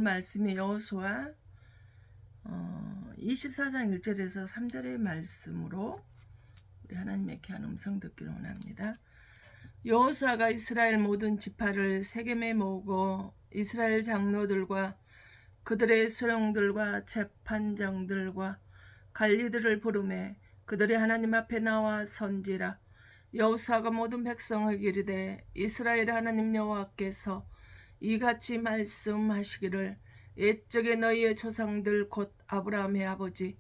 말씀이 여호수아 24장 1절에서 3절의 말씀으로 우리 하나님의 귀한 음성 듣기를 원합니다. 여호수아가 이스라엘 모든 지파를 세겜에 모으고 이스라엘 장로들과 그들의 수령들과 재판장들과 관리들을 부르매 그들이 하나님 앞에 나와 선지라. 여호수아가 모든 백성에게 이르되 이스라엘 하나님 여호와께서 이같이 말씀하시기를 옛적에 너희의 조상들 곧 아브라함의 아버지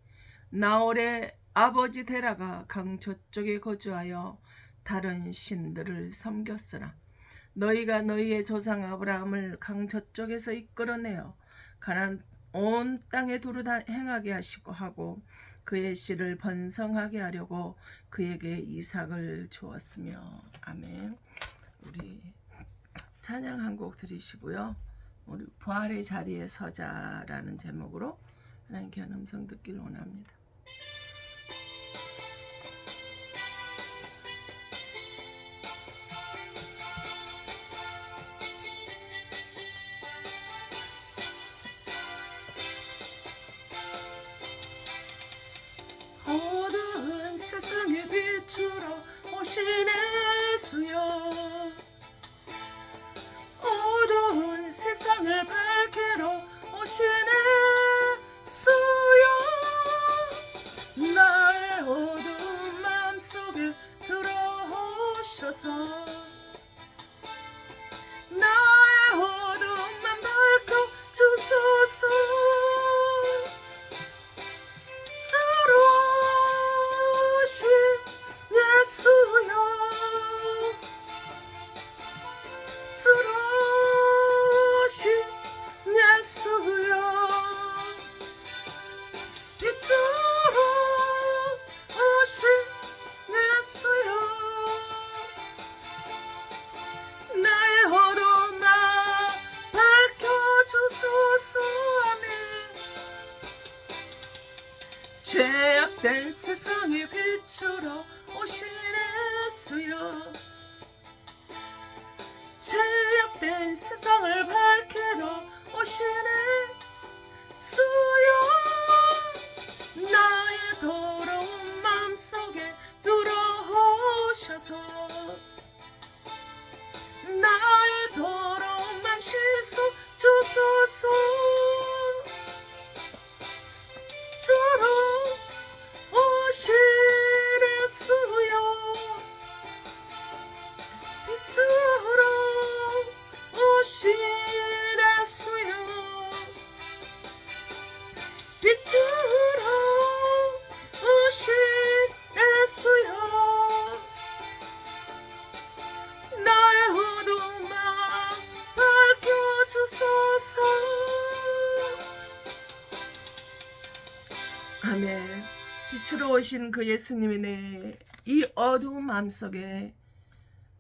나홀의 아버지 데라가 강 저쪽에 거주하여 다른 신들을 섬겼으나 너희가 너희의 조상 아브라함을 강 저쪽에서 이끌어내어 가나안 온 땅에 두루 다 행하게 하시고 하고 그의 씨를 번성하게 하려고 그에게 이삭을 주었으며. 아멘. 우리 찬양 한 곡 드리시고요. 우리 부활의 자리에 서자라는 제목으로 하나님께 음성 듣기를 원합니다. 어두운 세상의 빛으로 오신 예수여, 어두운 세상을 밝히러 오신 예수여, 나의 어두운 마음속에 들어오셔서 나의 어두운 맘 밝혀주소서. 예수여 들어오신 예수여, 빛으로 오신 예수여, 나의 어두운 맘 밝혀주소서. 아멘. 죄악된 세상의 빛으로 오신 예수여, 죄악된 세상을 밝히러 오신 예수여, 나의 더러운 마음속에 들어오셔서 나의 더러운 맘 씻어주소서. 들어오신 예수여, 빛으로 오신 예수여, 빛으로 오신 예수여, 나의 어두운 맘 밝혀주소서. 아멘. 빛으로 오신 그 예수님이네. 이 어두운 마음속에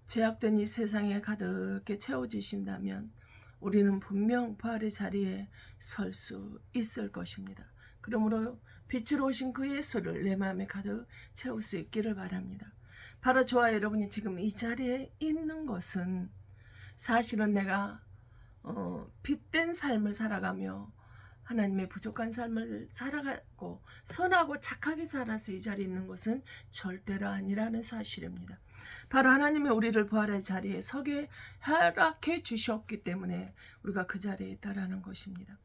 죄악된 이 세상에 가득히 채워지신다면 우리는 분명 부활의 자리에 설 수 있을 것입니다. 그러므로 빛으로 오신 그 예수를 내 마음에 가득 채울 수 있기를 바랍니다. 바로 저와 여러분이 지금 이 자리에 있는 것은 사실은 내가 빛된 삶을 살아가며 하나님의 부족한 삶을 살아가고 선하고 착하게 살아서 이 자리에 있는 것은 절대로 아니라는 사실입니다. 바로 하나님의 우리를 부활의 자리에 서게 허락해 주셨기 때문에 우리가 그 자리에 있다라는 것입니다.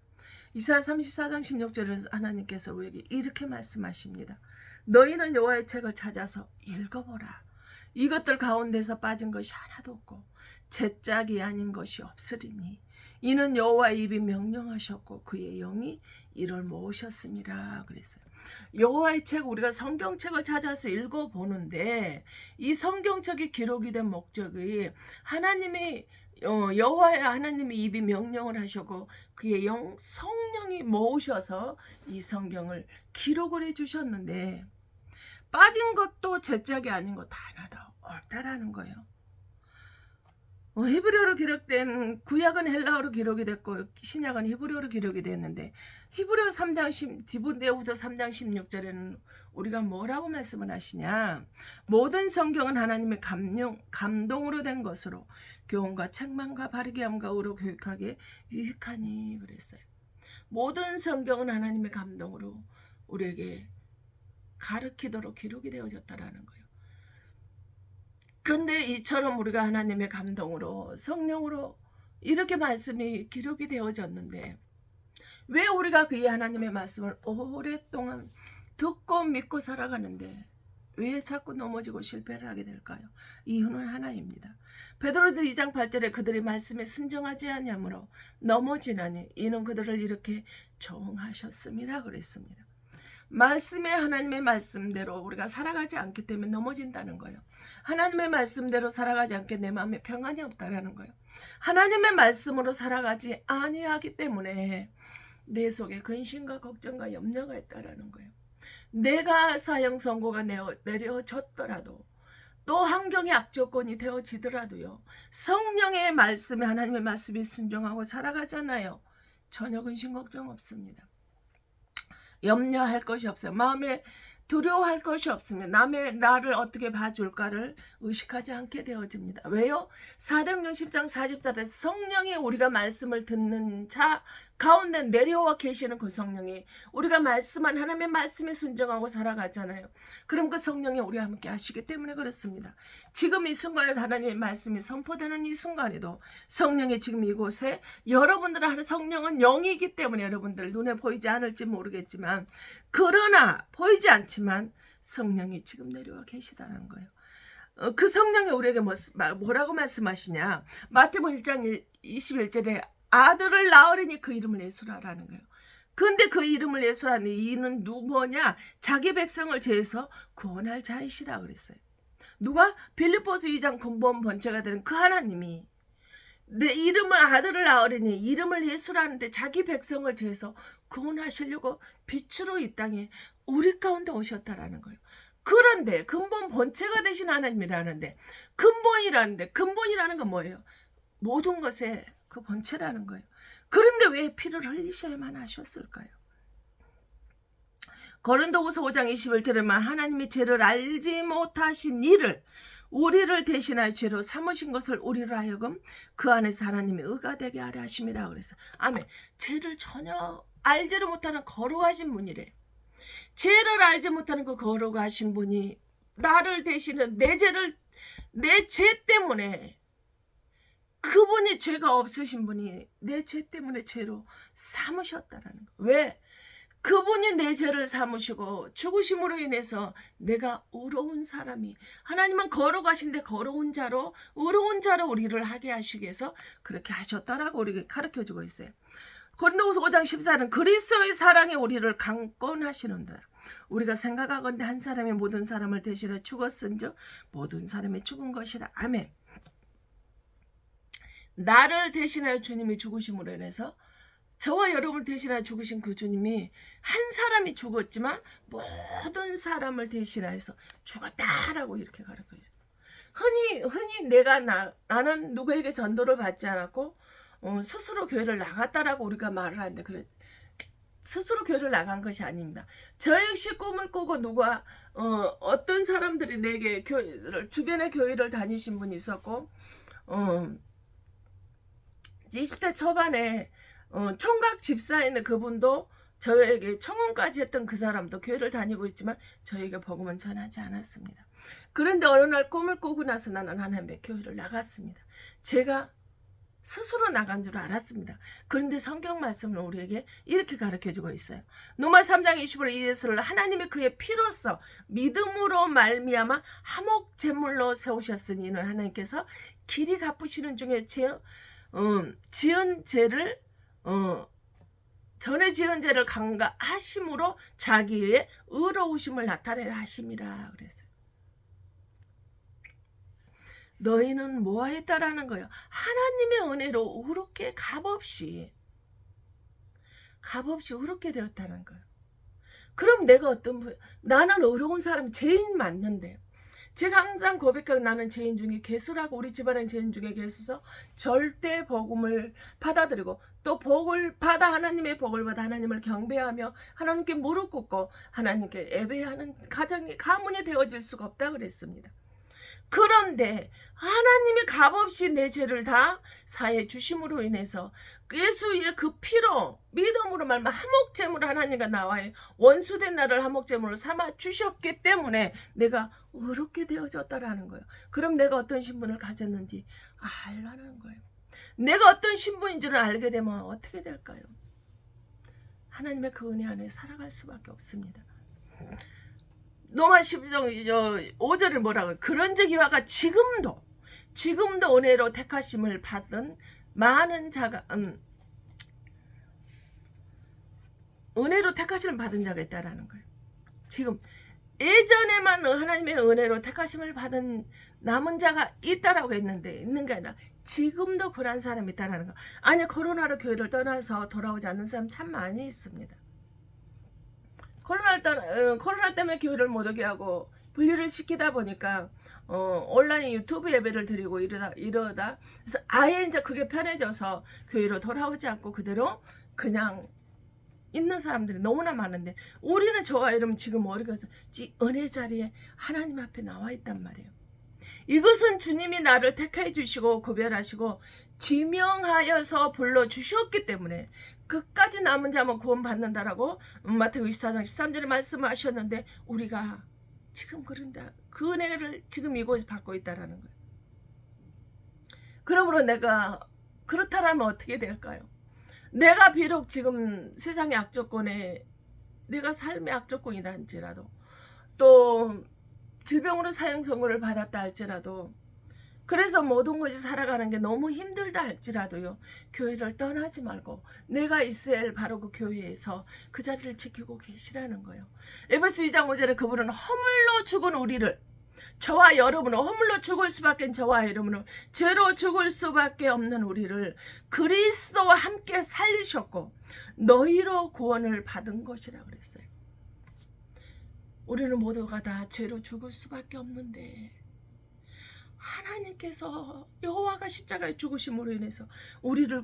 이사야 34장 16절에서 하나님께서 우리에게 이렇게 말씀하십니다. 너희는 여호와의 책을 찾아서 읽어보라. 이것들 가운데서 빠진 것이 하나도 없고 제 짝이 아닌 것이 없으리니 이는 여호와의 입이 명령하셨고 그의 영이 이를 모으셨습니다. 그랬어요. 여호와의 책, 우리가 성경책을 찾아서 읽어보는데 이 성경책이 기록이 된 목적이 하나님의 여호와의 하나님의 입이 명령을 하셨고 그의 영 성령이 모으셔서 이 성경을 기록을 해주셨는데 빠진 것도 제 짝이 아닌 것 하나도 없다라는 거예요. 히브리어로 기록된 구약은 헬라어로 기록이 됐고 신약은 히브리어로 기록이 됐는데 히브리어 3장 디모데후서 3장 16절에는 우리가 뭐라고 말씀을 하시냐? 모든 성경은 하나님의 감동으로 된 것으로 교훈과 책망과 바르게 함과 의로 교육하게 유익하니 그랬어요. 모든 성경은 하나님의 감동으로 우리에게 가르치도록 기록이 되어졌다라는 거예요. 근데 이처럼 우리가 하나님의 감동으로 성령으로 이렇게 말씀이 기록이 되어졌는데 왜 우리가 그 하나님의 말씀을 오랫동안 듣고 믿고 살아가는데 왜 자꾸 넘어지고 실패를 하게 될까요? 이유는 하나입니다. 베드로도 2장 8절에 그들이 말씀에 순종하지 아니하므로 넘어지나니 이는 그들을 이렇게 정하셨음이라 그랬습니다. 말씀에 하나님의 말씀대로 우리가 살아가지 않기 때문에 넘어진다는 거예요. 하나님의 말씀대로 살아가지 않게 내 마음에 평안이 없다라는 거예요. 하나님의 말씀으로 살아가지 아니하기 때문에 내 속에 근심과 걱정과 염려가 있다라는 거예요. 내가 사형 선고가 내려졌더라도 또 환경이 악조건이 되어지더라도요. 성령의 말씀에 하나님의 말씀에 순종하고 살아가잖아요. 전혀 근심 걱정 없습니다. 염려할 것이 없어요. 마음에 두려워할 것이 없으면 남의 나를 어떻게 봐줄까를 의식하지 않게 되어집니다. 왜요? 사도행전 10장 40절에 성령이 우리가 말씀을 듣는 자 가운데 내려와 계시는 그 성령이 우리가 말씀한 하나님의 말씀에 순종하고 살아가잖아요. 그럼 그 성령이 우리와 함께 하시기 때문에 그렇습니다. 지금 이 순간에 하나님의 말씀이 선포되는 이 순간에도 성령이 지금 이곳에 여러분들은 하는 성령은 영이기 때문에 여러분들 눈에 보이지 않을지 모르겠지만 그러나 보이지 않지만 성령이 지금 내려와 계시다는 거예요. 그 성령이 우리에게 뭐라고 말씀하시냐? 마태복음 1장 21절에 아들을 낳으리니 그 이름을 예수라라는 거예요. 근데 그 이름을 예수라니 이는 누구냐? 자기 백성을 죄에서 구원할 자이시라 그랬어요. 누가? 빌립보서 2장 근본 본체가 되는 그 하나님이 내 이름을 아들을 낳으리니 이름을 예수라는데 자기 백성을 죄에서 구원하시려고 빛으로 이 땅에 우리 가운데 오셨다라는 거예요. 그런데 근본 본체가 되신 하나님이라는데 근본이라는 건 뭐예요? 모든 것의 그 본체라는 거예요. 그런데 왜 피를 흘리셔야만 하셨을까요? 고린도후서 5장 21절에만 하나님이 죄를 알지 못하신 이를 우리를 대신하여 죄로 삼으신 것을 우리로 하여금 그 안에서 하나님의 의가 되게 하려 하심이라 그랬어요. 아멘. 죄를 전혀 알지를 못하는 거룩하신 분이래. 죄를 알지 못하는 그 거룩하신 분이 나를 대신은 내 죄 때문에 그분이 죄가 없으신 분이 내 죄 때문에 죄로 삼으셨다라는 거. 왜? 그분이 내 죄를 삼으시고 죽으심으로 인해서 내가 의로운 사람이 하나님은 거룩하신데 의로운 자로 우리를 하게 하시기 위해서 그렇게 하셨다라고 우리에게 가르쳐주고 있어요. 고린도후서 5장 14는 그리스도의 사랑이 우리를 강권하시는다. 우리가 생각하건대 한 사람이 모든 사람을 대신해 죽었은즉 모든 사람이 죽은 것이라. 아멘. 나를 대신하여 주님이 죽으심으로 인해서 저와 여러분을 대신하여 죽으신 그 주님이 한 사람이 죽었지만 모든 사람을 대신하여서 죽었다라고 이렇게 가르쳐요. 흔히 나는 누구에게 전도를 받지 않았고 스스로 교회를 나갔다라고 우리가 말을 하는데 그래 스스로 교회를 나간 것이 아닙니다. 저 역시 꿈을 꾸고 누가 어떤 사람들이 내게 주변에 교회를 다니신 분이 있었고 20대 초반에 총각 집사인 그분도 저에게 청혼까지 했던 그 사람도 교회를 다니고 있지만 저에게 복음은 전하지 않았습니다. 그런데 어느 날 꿈을 꾸고 나서 나는 하나님의 교회를 나갔습니다. 제가 스스로 나간 줄 알았습니다. 그런데 성경 말씀은 우리에게 이렇게 가르쳐주고 있어요. 로마 3장 20절 이 예수를 하나님의 그의 피로써 믿음으로 말미암아 화목 제물로 세우셨으니 이는 하나님께서 길이 갚으시는 중에 지은 죄를 전에 지은 죄를 강가하심으로 자기의 의로우심을 나타내라 하심이라 그랬어요. 너희는 뭐하였다라는 거예요. 하나님의 은혜로 의롭게 값없이 의롭게 되었다는 거예요. 그럼 내가 나는 의로운 사람 죄인 맞는데 제가 항상 고백하고 나는 죄인 중에 괴수라고 우리 집안은 죄인 중에 괴수서 절대 복음을 받아들이고 또 복을 받아 하나님의 복을 받아 하나님을 경배하며 하나님께 무릎 꿇고 하나님께 예배하는 가문이 되어질 수가 없다 그랬습니다. 그런데 하나님이 값없이 내 죄를 다 사해 주심으로 인해서 예수의 그 피로 믿음으로 말면 화목제물 하나님과 나와의 원수된 나를 화목제물로 삼아 주셨기 때문에 내가 의롭게 되어졌다라는 거예요. 그럼 내가 어떤 신분을 가졌는지 알라는 거예요. 내가 어떤 신분인 줄을 알게 되면 어떻게 될까요? 하나님의 그 은혜 안에 살아갈 수밖에 없습니다. 로마 12장 5절을 뭐라고, 그런즉 이와가 지금도 은혜로 택하심을 받은 많은 자가 은혜로 택하심을 받은 자가 있다라는 거예요. 지금 예전에만 하나님의 은혜로 택하심을 받은 남은 자가 있다라고 했는데, 있는 게 아니라 지금도 그런 사람이 있다라는 거. 아니, 코로나로 교회를 떠나서 돌아오지 않는 사람 참 많이 있습니다. 코로나 때문에 교회를 못 오게 하고 분리를 시키다 보니까 온라인 유튜브 예배를 드리고 이러다 그래서 아예 이제 그게 편해져서 교회로 돌아오지 않고 그대로 그냥 있는 사람들이 너무나 많은데, 우리는 저와 여러분 지금 어디가서 은혜 자리에 하나님 앞에 나와 있단 말이에요. 이것은 주님이 나를 택해 주시고 구별하시고 지명하여서 불러주셨기 때문에 끝까지 남은 자만 구원받는다라고 마태복음 24장 13절에 말씀하셨는데, 우리가 지금 그런다, 그 은혜를 지금 이곳에 받고 있다라는 거예요. 그러므로 내가 그렇다라면 어떻게 될까요? 내가 비록 지금 세상의 악조건에 내가 삶의 악조건이다 할지라도, 또 질병으로 사형 선고를 받았다 할지라도, 그래서 모든 것이 살아가는 게 너무 힘들다 할지라도요, 교회를 떠나지 말고 내가 있을 바로 그 교회에서 그 자리를 지키고 계시라는 거예요. 에베소 2장 5절에 그분은 허물로 죽은 우리를, 저와 여러분은 허물로 죽을 수밖에, 저와 여러분은 죄로 죽을 수밖에 없는 우리를 그리스도와 함께 살리셨고 너희로 구원을 받은 것이라 그랬어요. 우리는 모두가 다 죄로 죽을 수밖에 없는데 하나님께서 여호와가 십자가에 죽으심으로 인해서 우리를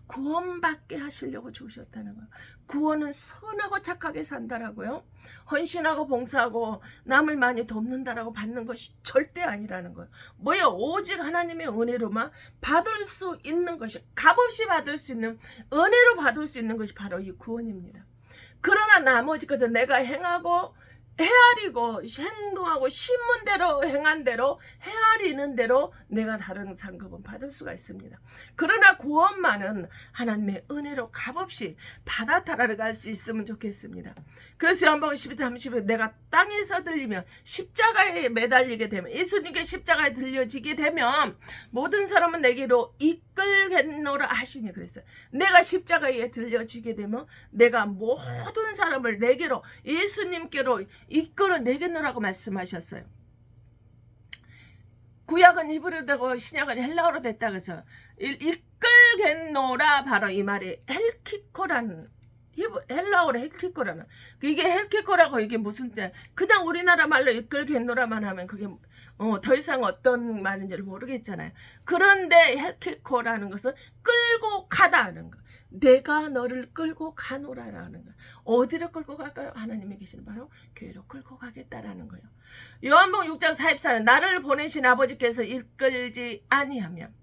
구원받게 하시려고 죽으셨다는 거예요. 구원은 선하고 착하게 산다라고요, 헌신하고 봉사하고 남을 많이 돕는다라고 받는 것이 절대 아니라는 거예요. 뭐예요? 오직 하나님의 은혜로만 받을 수 있는 것이, 값없이 받을 수 있는, 은혜로 받을 수 있는 것이 바로 이 구원입니다. 그러나 나머지 것은 내가 행하고 헤아리고 행동하고 신문대로 행한 대로 헤아리는 대로 내가 다른 상급은 받을 수가 있습니다. 그러나 구원만은 하나님의 은혜로 값없이 받아 달아갈 수 있으면 좋겠습니다. 그래서 요한복음 12장 30에 내가 땅에서 들리면 십자가에 매달리게 되면, 예수님께 십자가에 들려지게 되면 모든 사람은 내게로 이끌겠노라 하시니 그랬어요. 내가 십자가에 들려지게 되면 내가 모든 사람을 내게로, 예수님께로 이끌어 내겠노라고 말씀하셨어요. 구약은 히브리어로 되고 신약은 헬라어로 됐다 그래서 이끌겠노라, 바로 이 말이 헬키코라는, 헬라어로 헬키코라는, 이게 헬키코라고 이게 무슨 뜻, 그냥 우리나라 말로 이끌겠노라만 하면 그게 더 이상 어떤 말인지를 모르겠잖아요. 그런데 헬키코라는 것은 끌고 가다는 거, 내가 너를 끌고 가노라라는 거예요. 어디로 끌고 갈까요? 하나님이 계시는 바로 교회로 끌고 가겠다라는 거예요. 요한복음 6장 44는 나를 보내신 아버지께서 이끌지 아니하면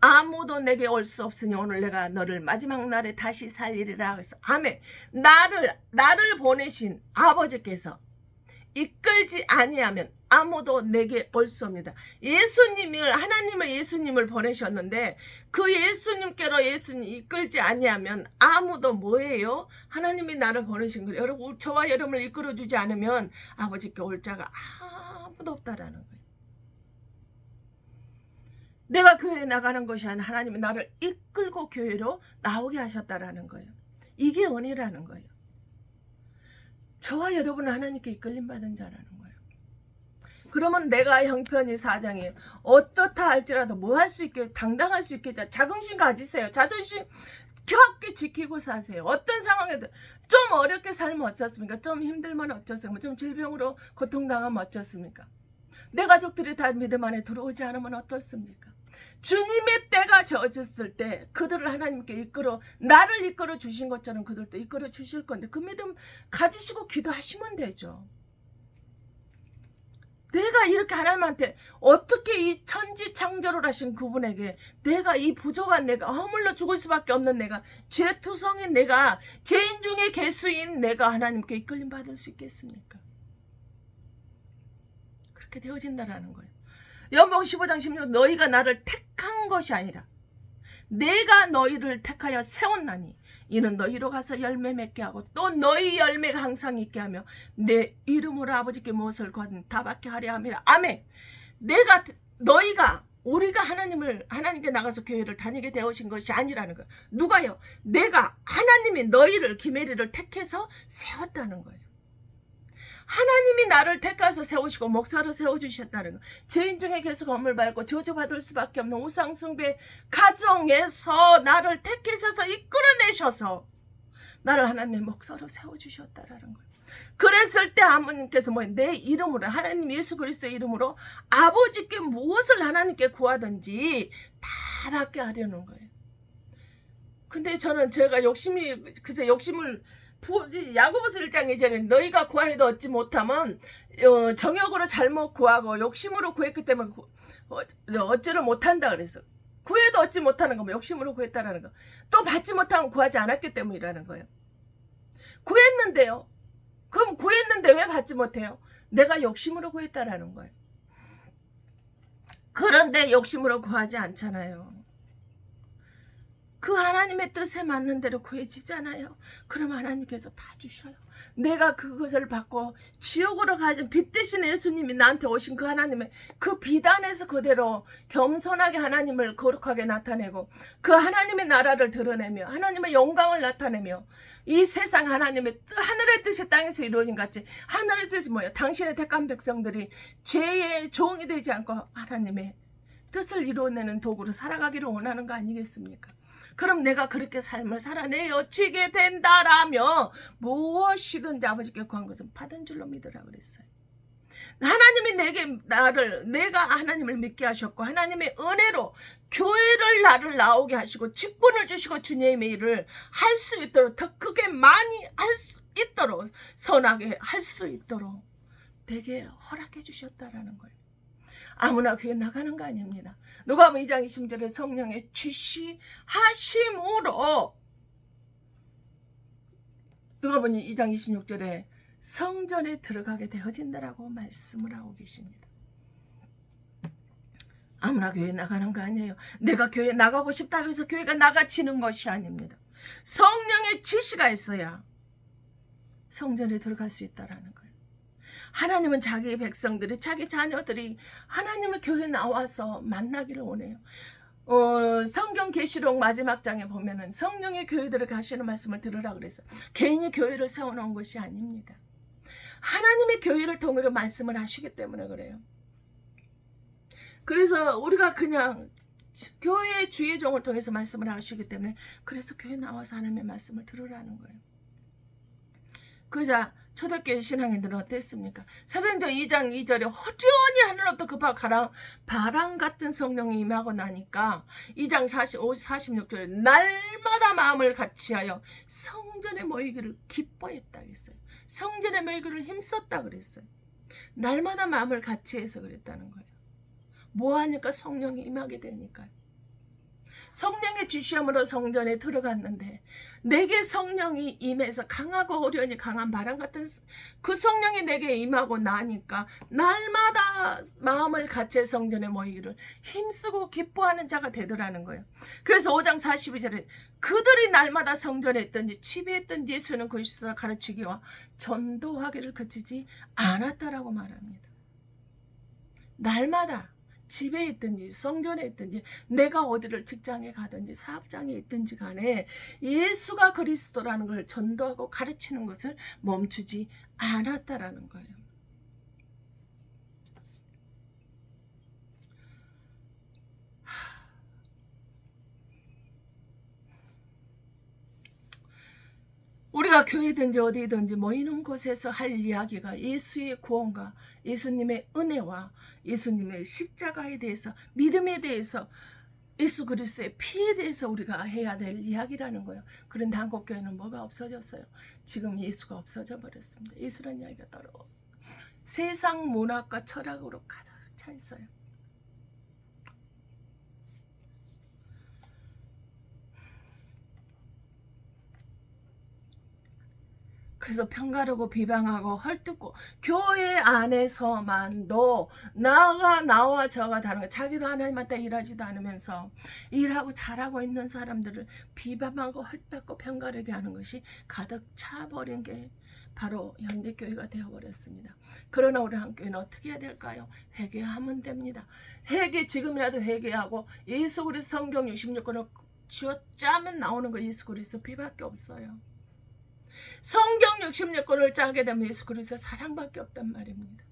아무도 내게 올 수 없으니 오늘 내가 너를 마지막 날에 다시 살리리라. 그래서 아멘. 나를 보내신 아버지께서 이끌지 아니하면 아무도 내게 올 수 없습니다. 하나님을 예수님을 보내셨는데 그 예수님께로 예수님 이끌지 아니하면 아무도 뭐예요? 하나님이 나를 보내신 거예요. 여러분, 저와 여러분을 이끌어주지 않으면 아버지께 올 자가 아무도 없다라는 거예요. 내가 교회에 나가는 것이 아니라 하나님이 나를 이끌고 교회로 나오게 하셨다라는 거예요. 이게 은혜라는 거예요. 저와 여러분은 하나님께 이끌림받은 자라는 거예요. 그러면 내가 형편이 사정이 어떻다 할지라도 뭐 할 수 있게, 당당할 수 있겠죠. 자긍심 가지세요. 자존심 격하게 지키고 사세요. 어떤 상황에도 좀 어렵게 살면 어쩌습니까? 좀 힘들면 어쩌습니까? 좀 질병으로 고통당하면 어쩌습니까? 내 가족들이 다 믿음 안에 들어오지 않으면 어떻습니까? 주님의 때가 젖었을 때 그들을 하나님께 나를 이끌어 주신 것처럼 그들도 이끌어 주실 건데 그 믿음 가지시고 기도하시면 되죠. 내가 이렇게 하나님한테 어떻게 이 천지 창조를 하신 그분에게 내가 이 부족한 내가 허물로 죽을 수밖에 없는 내가 죄투성인 내가 죄인 중에 괴수인 내가 하나님께 이끌림 받을 수 있겠습니까? 그렇게 되어진다라는 거예요. 연봉 15장 16 너희가 나를 택한 것이 아니라 내가 너희를 택하여 세웠나니 이는 너희로 가서 열매 맺게 하고 또 너희 열매가 항상 있게 하며 내 이름으로 아버지께 무엇을 구하든 다 받게 하려 함이라. 아멘. 너희가 우리가 하나님께 나가서 교회를 다니게 되어신 것이 아니라는 거예요. 누가요? 하나님이 너희를 김혜리를 택해서 세웠다는 거예요. 하나님이 나를 택해서 세우시고 목사로 세워주셨다는 거. 죄인 중에 계속 엄을 밟고 저주받을 수밖에 없는 우상숭배 가정에서 나를 택해서 이끌어내셔서 나를 하나님의 목사로 세워주셨다라는 거예요. 그랬을 때 아버님께서 내 이름으로 하나님 예수 그리스도의 이름으로 아버지께 무엇을 하나님께 구하든지 다 받게 하려는 거예요. 근데 저는 제가 욕심을 야고보서 1장 2절에 너희가 구하여도 얻지 못하면 정욕으로 잘못 구하고 욕심으로 구했기 때문에 얻지를 못한다 그랬어. 구해도 얻지 못하는 거면 욕심으로 구했다라는 거. 또 받지 못하면 구하지 않았기 때문이라는 거예요. 구했는데요. 그럼 구했는데 왜 받지 못해요? 내가 욕심으로 구했다라는 거예요. 그런데 욕심으로 구하지 않잖아요. 그 하나님의 뜻에 맞는 대로 구해지잖아요. 그럼 하나님께서 다 주셔요. 내가 그것을 받고 지옥으로 가진 빛 대신 예수님이 나한테 오신 그 하나님의 그 비단에서 그대로 겸손하게 하나님을 거룩하게 나타내고 그 하나님의 나라를 드러내며 하나님의 영광을 나타내며 이 세상 하나님의 하늘의 뜻이 땅에서 이루어진 같이 하늘의 뜻이 뭐예요? 당신의 택한 백성들이 죄의 종이 되지 않고 하나님의 뜻을 이루어내는 도구로 살아가기를 원하는 거 아니겠습니까? 그럼 내가 그렇게 삶을 살아내어지게 된다라며 무엇이든지 아버지께 구한 것은 받은 줄로 믿으라 그랬어요. 하나님이 내가 하나님을 믿게 하셨고 하나님의 은혜로 교회를 나를 나오게 하시고 직분을 주시고 주님의 일을 할 수 있도록 더 크게 많이 할 수 있도록 선하게 할 수 있도록 되게 허락해 주셨다라는 거예요. 아무나 교회 나가는 거 아닙니다. 누가복음 2장 20절에 성령의 지시하심으로 누가복음 2장 26절에 성전에 들어가게 되어진다라고 말씀을 하고 계십니다. 아무나 교회 나가는 거 아니에요. 내가 교회 나가고 싶다고 해서 교회가 나가지는 것이 아닙니다. 성령의 지시가 있어야 성전에 들어갈 수 있다라는 거예요. 하나님은 자기 백성들이 자기 자녀들이 하나님의 교회에 나와서 만나기를 원해요. 성경 계시록 마지막 장에 보면은 성령의 교회들을 가시는 말씀을 들으라 그래서 개인이 교회를 세워놓은 것이 아닙니다. 하나님의 교회를 통으로 말씀을 하시기 때문에 그래요. 그래서 우리가 그냥 교회의 주의 종을 통해서 말씀을 하시기 때문에 그래서 교회 나와서 하나님의 말씀을 들으라는 거예요. 그자 초대교회 신앙인들은 어땠습니까? 사도행전 2장 2절에 허련히 하늘로부터 급하고 바람 같은 성령이 임하고 나니까 2장 46절에 날마다 마음을 같이하여 성전에 모이기를 기뻐했다 그랬어요. 성전에 모이기를 힘썼다 그랬어요. 날마다 마음을 같이해서 그랬다는 거예요. 뭐하니까 성령이 임하게 되니까요. 성령의 지시함으로 성전에 들어갔는데 내게 성령이 임해서 강하고 어련히 강한 바람 같은 그 성령이 내게 임하고 나니까 날마다 마음을 같이 성전에 모이기를 힘쓰고 기뻐하는 자가 되더라는 거예요. 그래서 5장 42절에 그들이 날마다 성전에 있든지 집에 있든지 예수는 그리스도를 가르치기와 전도하기를 그치지 않았다라고 말합니다. 날마다 집에 있든지 성전에 있든지 내가 어디를 직장에 가든지 사업장에 있든지 간에 예수가 그리스도라는 걸 전도하고 가르치는 것을 멈추지 않았다라는 거예요. 우리가 교회든지 어디든지 모이는 곳에서 할 이야기가 예수의 구원과 예수님의 은혜와 예수님의 십자가에 대해서 믿음에 대해서 예수 그리스도의 피에 대해서 우리가 해야 될 이야기라는 거예요. 그런데 한국 교회는 뭐가 없어졌어요? 지금 예수가 없어져 버렸습니다. 예수라는 이야기가 따로 세상 문화과 철학으로 가득 차 있어요. 그래서 편가르고 비방하고 헐뜯고 교회 안에서만도 나와 저가 다른 거, 자기도 하나님한테 일하지도 않으면서 일하고 잘하고 있는 사람들을 비방하고 헐뜯고 편가르게 하는 것이 가득 차버린 게 바로 현대교회가 되어버렸습니다. 그러나 우리 한교회는 어떻게 해야 될까요? 회개하면 됩니다. 지금이라도 회개하고 예수 그리스도 성경 66권을 쥐어짜면 나오는 거 예수 그리스도 피밖에 없어요. 성경 66권을 짜게 되면 예수 그리스도 사랑밖에 없단 말입니다.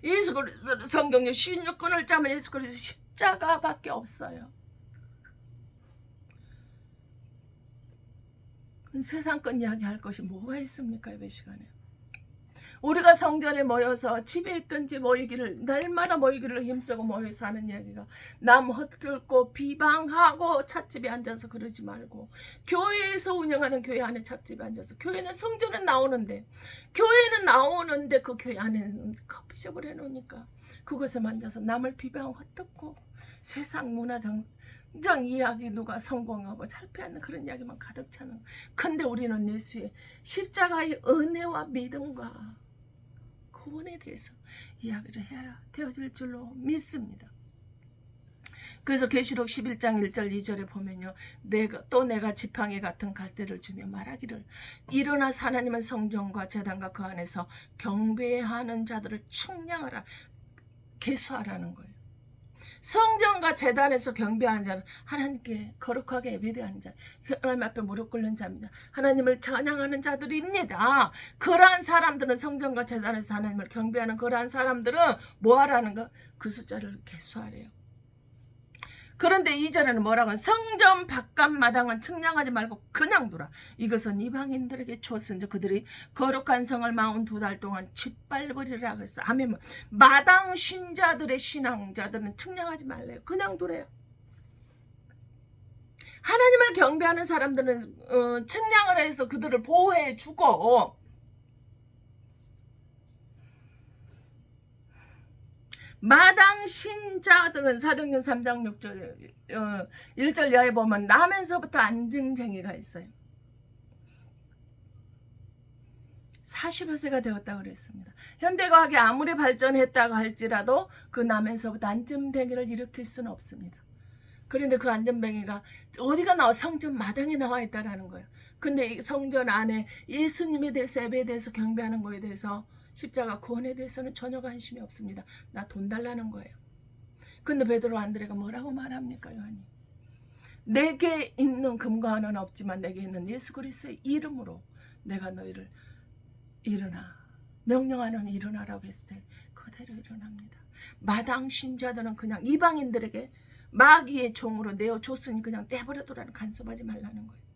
예수 그리스도 성경 66권을 짜면 예수 그리스도 십자가밖에 없어요. 세상권 이야기할 것이 뭐가 있습니까? 예배 시간에 우리가 성전에 모여서 집에 있든지 모이기를, 날마다 모이기를 힘쓰고 모여서 하는 이야기가 남 헛들고 비방하고 찻집에 앉아서 그러지 말고, 교회에서 운영하는 교회 안에 찻집에 앉아서, 성전은 나오는데 그 교회 안에는 커피숍을 해놓으니까 그곳에 앉아서 남을 비방하고 헛듣고 세상 문화 정정 이야기, 누가 성공하고 잘 피하는 그런 이야기만 가득 차는. 근데 우리는 예수의 십자가의 은혜와 믿음과 구원에 대해서 이야기를 해야 되어질 줄로 믿습니다. 그래서 계시록 11장 1절 2절에 보면요, 내가 지팡이 같은 갈대를 주며 말하기를, 일어나 하나님은 성전과 제단과 그 안에서 경배하는 자들을 측량하라, 계수하라는 거예요. 성전과 제단에서 경배하는 자는 하나님께 거룩하게 예배드리는 자, 하나님 앞에 무릎 꿇는 자입니다. 하나님을 찬양하는 자들입니다. 그러한 사람들은, 성전과 제단에서 하나님을 경배하는 그러한 사람들은 뭐 하라는 거? 그 숫자를 계수하래요. 그런데 2절에는 뭐라고? 성전 바깥 마당은 측량하지 말고 그냥 두라. 이것은 이방인들에게 주었은지 그들이 거룩한 성을 42달 동안 짓밟으리라 그랬어. 아멘. 마당 신자들의 신앙자들은 측량하지 말래요. 그냥 두래요. 하나님을 경배하는 사람들은 측량을 해서 그들을 보호해 주고, 마당 신자들은 사도행전 3장 6절 1절 이하에 보면 나면서부터 안증쟁이가 있어요. 40여세가 되었다고 그랬습니다. 현대과학이 아무리 발전했다고 할지라도 그 나면서부터 안증뱅이를 일으킬 수는 없습니다. 그런데 그 안전뱅이가 어디가 나와? 성전 마당에 나와 있다라는 거예요. 근데 이 성전 안에 예수님에 대해서, 예배에 대해서, 경배하는 거에 대해서, 십자가 구원에 대해서는 전혀 관심이 없습니다. 나 돈 달라는 거예요. 근데 베드로 안드레가 뭐라고 말합니까? 요한이, 내게 있는 금과 은은 없지만 내게 있는 예수 그리스도의 이름으로 내가 너희를 일어나, 명령하는 일어나라고 했을 때 그대로 일어납니다. 마당 신자들은 그냥 이방인들에게 마귀의 종으로 내어줬으니 그냥 떼버려두라는, 간섭하지 말라는 거예요.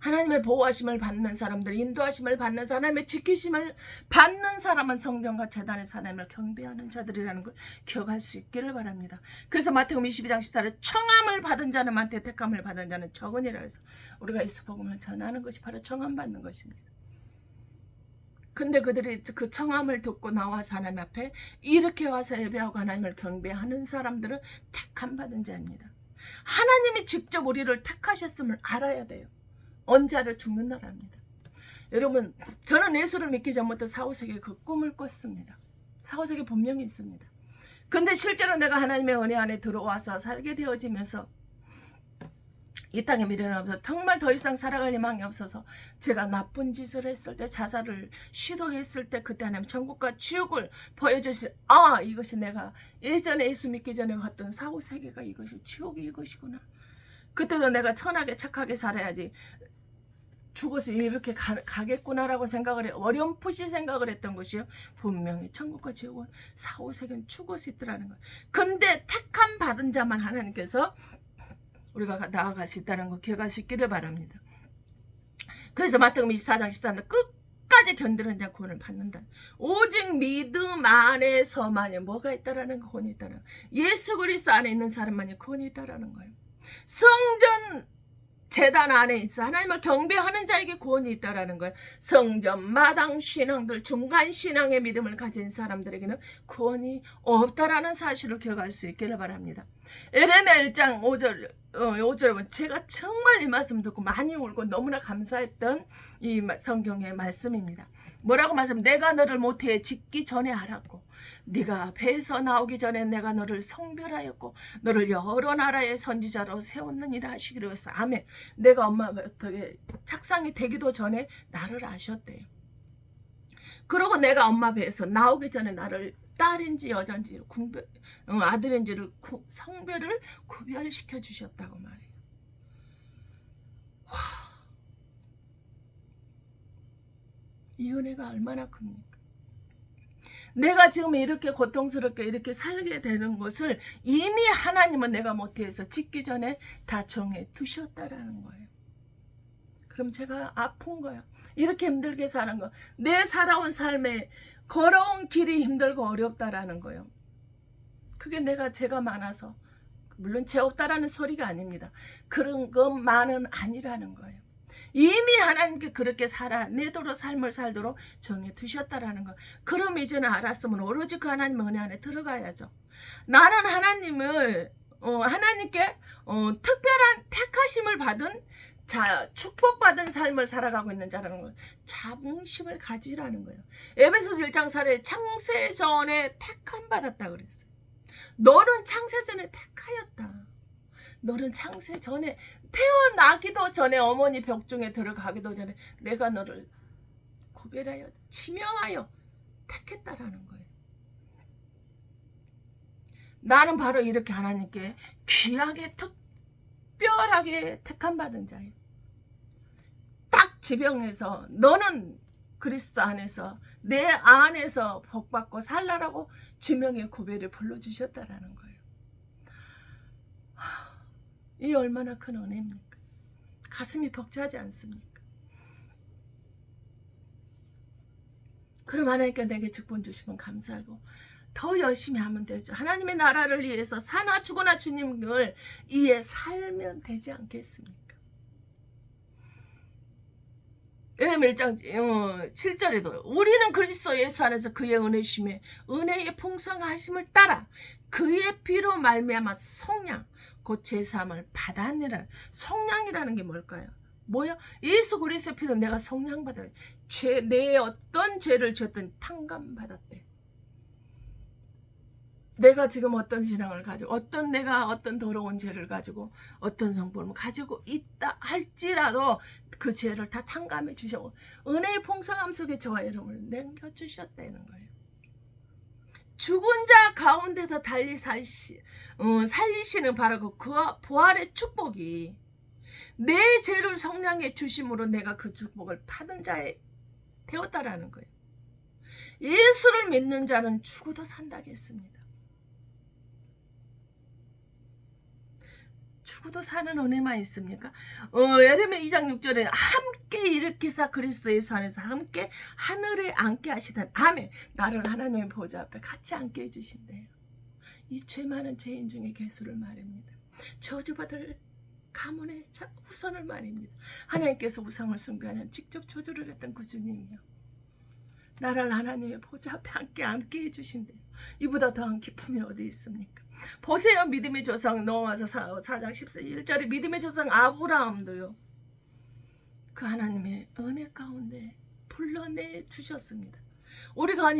하나님의 보호하심을 받는 사람들, 인도하심을 받는 사람, 하나님의 지키심을 받는 사람은 성전과 제단에서 하나님을 경배하는 자들이라는 걸 기억할 수 있기를 바랍니다. 그래서 마태복음 22장 14절에 청함을 받은 자는 많되 택함을 받은 자는 적으니라 해서 우리가 예수 복음을 전하는 것이 바로 청함 받는 것입니다. 근데 그들이 그 청함을 듣고 나와서 하나님 앞에 이렇게 와서 예배하고 하나님을 경배하는 사람들은 택함 받은 자입니다. 하나님이 직접 우리를 택하셨음을 알아야 돼요. 언제를 죽는다랍니다. 여러분, 저는 예수를 믿기 전부터 사후세계에 그 꿈을 꿨습니다. 사후세계 분명히 있습니다. 근데 실제로 내가 하나님의 은혜 안에 들어와서 살게 되어지면서 이 땅에 미련하면서 정말 더 이상 살아갈 희망이 없어서 제가 나쁜 짓을 했을 때, 자살을 시도했을 때, 그때 하나님 천국과 지옥을 보여주시, 이것이 내가 예전에 예수 믿기 전에 왔던 사후세계가 이것이, 지옥이 이것이구나. 그때도 내가 천하게 착하게 살아야지 죽어서 이렇게 가겠구나라고 생각을 해, 어렴풋이 생각을 했던 것이요, 분명히 천국과 지옥은 사후세계는 죽어서 있더라는 거예요. 근데 택함 받은 자만 하나님께서 우리가 나아갈 수 있다는 거 기억할 수 있기를 바랍니다. 그래서 마태복음 24장 13절 끝까지 견디는 자 구원을 받는다. 오직 믿음 안에서만이 뭐가 있다라는 거, 구원이 있다라는, 예수 그리스도 안에 있는 사람만이 구원이 있다라는 거예요. 성전 제단 안에 있어 하나님을 경배하는 자에게 구원이 있다라는 거예요. 성전, 마당 신앙들, 중간 신앙의 믿음을 가진 사람들에게는 구원이 없다라는 사실을 기억할 수 있기를 바랍니다. 에레미야 1장 5절 제가 정말 이 말씀 듣고 많이 울고 너무나 감사했던 이 성경의 말씀입니다. 뭐라고 말씀? 내가 너를 모태에 짓기 전에 알았고 네가 배에서 나오기 전에 내가 너를 성별하였고 너를 여러 나라의 선지자로 세웠느니라 하시기로 했어. 아멘. 내가 엄마 어떻게 착상이 되기도 전에 나를 아셨대요. 그리고 내가 엄마 배에서 나오기 전에 나를 딸인지 여자인지 아들인지를 성별을 구별시켜 주셨다고 말해요. 와, 이 은혜가 얼마나 큽니까? 내가 지금 이렇게 고통스럽게 이렇게 살게 되는 것을 이미 하나님은 내가 모태에서 짓기 전에 다 정해 두셨다라는 거예요. 그럼 제가 아픈 거야. 이렇게 힘들게 사는 거. 내 살아온 삶에 걸어온 길이 힘들고 어렵다라는 거예요. 그게 제가 많아서. 물론 죄 없다라는 소리가 아닙니다. 그런 것만은 아니라는 거예요. 이미 하나님께 그렇게 살아내도록 삶을 살도록 정해 두셨다라는 거. 그럼 이제는 알았으면 오로지 그 하나님 은혜 안에 들어가야죠. 나는 하나님을 하나님께 특별한 택하심을 받은 축복받은 삶을 살아가고 있는 자라는 거예요. 자긍심을 가지라는 거예요. 에베소서 1장 4절에 창세전에 택함 받았다 그랬어요. 너는 창세전에 택하였다. 너는 창세전에 태어나기도 전에 어머니 벽중에 들어가기도 전에 내가 너를 구별하여 지명하여 택했다라는 거예요. 나는 바로 이렇게 하나님께 귀하게 특별하게 택함받은 자예요. 딱 지명해서 너는 그리스도 안에서 내 안에서 복받고 살라라고 지명의 구별을 불러주셨다라는 거예요. 이 얼마나 큰 은혜입니까? 가슴이 벅차지 않습니까? 그럼 하나님께 내게 직분 주시면 감사하고 더 열심히 하면 되죠. 하나님의 나라를 위해서 사나 죽어나 주님을 위해 살면 되지 않겠습니까? 에레미야 1장 7절에도 우리는 그리스도 예수 안에서 그의 은혜심에 은혜의 풍성하심을 따라 그의 피로 말미암아 속량 곧 제사함을 받았느라. 속량이라는 게 뭘까요? 뭐야? 예수 그리스도의 피로 내가 속량받아요. 내 어떤 죄를 지었던 탕감받았대. 내가 지금 어떤 신앙을 가지고 내가 어떤 더러운 죄를 가지고 어떤 성품을 가지고 있다 할지라도 그 죄를 다 탕감해 주셨고 은혜의 풍성함 속에 저와 여러분을 남겨주셨다는 거예요. 죽은 자 가운데서 달리 살리시는 바로 그 부활의 축복이 내 죄를 속량해 주심으로 내가 그 축복을 받은 자에 되었다라는 거예요. 예수를 믿는 자는 죽어도 산다고 했습니다. 죽어도 사는 은혜만 있습니까? 에레미야 2장 6절에 함께 일으키사 그리스도 예수 안에서 함께 하늘에 앉게 하시던 아멘. 나를 하나님의 보좌 앞에 같이 앉게 해주신대요. 이 죄 많은 죄인 중에 괴수를 말입니다. 저주받을 가문의 후손을 말입니다. 하나님께서 우상을 숭배하는 직접 저주를 했던 그 주님이요. 나를 하나님의 보좌 앞에 함께 앉게 해주신대요. 이보다 더한 기쁨이 어디 있습니까? 보세요. 믿음의 조상 넘어와서 4장 11절에 믿음의 조상 아브라함도요. 그 하나님의 은혜 가운데 불러내 주셨습니다. 우리가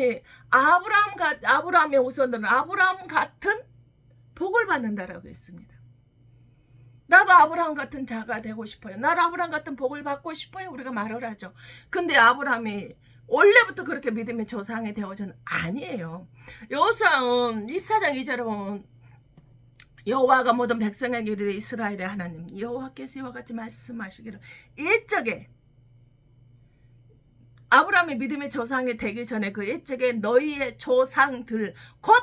아브라함의 후손들은 아브라함 같은 복을 받는다라고 했습니다. 나도 아브라함 같은 자가 되고 싶어요. 나도 아브라함 같은 복을 받고 싶어요. 우리가 말을 하죠. 근데 아브라함이 원래부터 그렇게 믿음의 조상이 되어서는 아니에요. 여호수아 24장 2절에 보면 여호와가 모든 백성에게 이르되 이스라엘의 하나님 여호와께서 이와 같이 말씀하시기를 옛적에 아브라함이 믿음의 조상이 되기 전에 그 옛적에 너희의 조상들 곧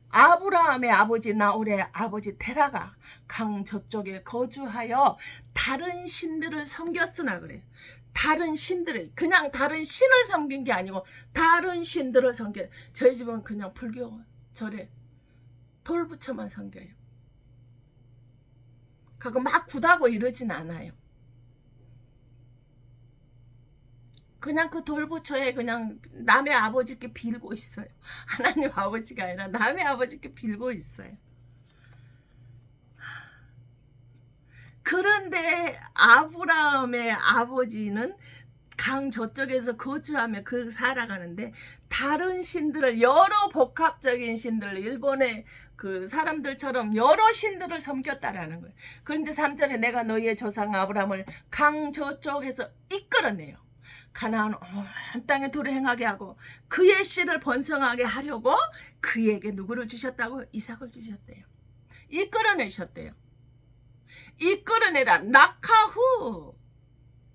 아브라함의 아버지 나홀의 아버지 데라가 강 저쪽에 거주하여 다른 신들을 섬겼으나 그래. 다른 신들을 그냥 다른 신을 섬긴 게 아니고 다른 신들을 섬겨. 저희 집은 그냥 불교 절에 돌부처만 섬겨요. 가고 막 굿하고 이러진 않아요. 그냥 그 돌부처에 그냥 남의 아버지께 빌고 있어요. 하나님 아버지가 아니라 남의 아버지께 빌고 있어요. 그런데 아브라함의 아버지는 강 저쪽에서 거주하며 그 살아가는데 다른 신들을, 여러 복합적인 신들을, 일본의 그 사람들처럼 여러 신들을 섬겼다라는 거예요. 그런데 3절에 내가 너희의 조상 아브라함을 강 저쪽에서 이끌어내요. 가나안 온 땅에 도를 행하게 하고 그의 씨를 번성하게 하려고 그에게 누구를 주셨다고? 이삭을 주셨대요. 이끌어내셨대요. 이끌어내라. 낙하후